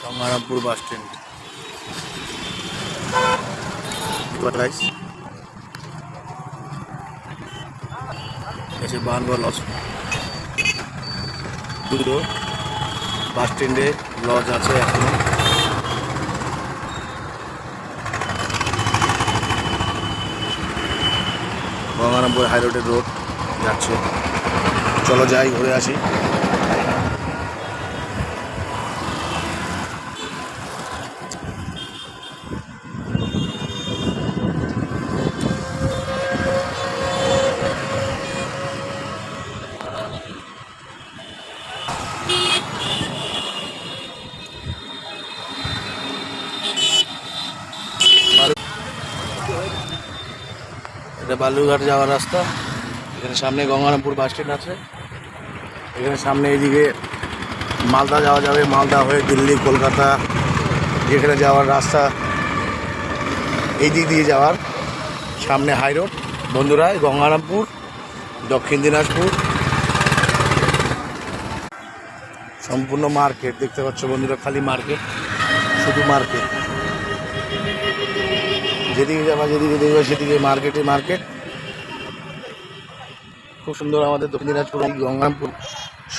Gangarampur bus stand এসে বানবা lodge দুটো বাস স্ট্যান্ডে লজ আছে এখনো। গঙ্গারামপুর হাই রোডের রোড যাচ্ছে, চলো যাই ঘুরে আসি। এটা বালুরঘাট যাওয়ার রাস্তা। এখানে সামনে গঙ্গারামপুর বাস স্ট্যান্ড আছে। এখানে সামনে এইদিকে মালদা যাওয়া যাবে, মালদা হয়ে দিল্লি, কলকাতা যেখানে যাওয়ার রাস্তা এই দিক দিয়ে যাওয়ার। সামনে হাই রোড বন্ধুরা, গঙ্গারামপুর, দক্ষিণ দিনাজপুর সম্পূর্ণ মার্কেট দেখতে পাচ্ছ বন্ধুরা, খালি মার্কেট, শুধু মার্কেট। যেদিকে যাবা যেদিকে দেখবা সেদিকে মার্কেটে মার্কেট। খুব সুন্দর আমাদের দক্ষিণ দিনাজপুর গঙ্গারামপুর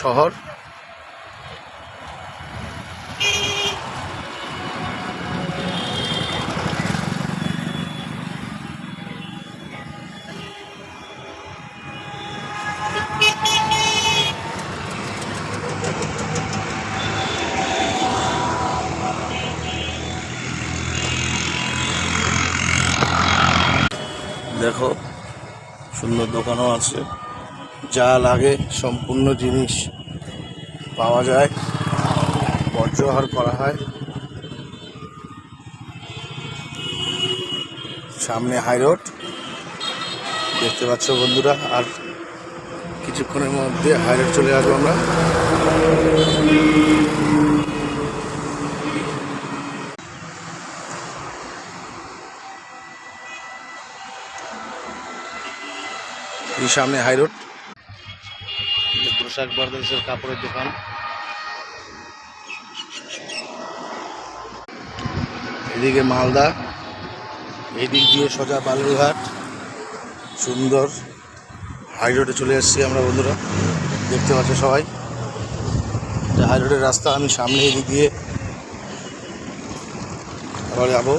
শহর। দেখো সুন্দর দোকানও আছে, যা লাগে সম্পূর্ণ জিনিস পাওয়া যায়, বর্জ্যহার করা হয়। সামনে হাই রোড দেখতে পাচ্ছ বন্ধুরা, আর কিছুক্ষণের মধ্যে হাই রোড চলে আসবো আমরা। এই সামনে হাই রোড, পোশাক বাংলাদেশের কাপড়ের দোকান। এদিকে মালদা, এদিক দিয়ে সোজা বালুরঘাট। সুন্দর হাই রোডে চলে এসেছি আমরা বন্ধুরা, দেখতে পাচ্ছ সবাই। হাই রোডের রাস্তা, আমি সামনে এদিক দিয়ে আবার যাবো।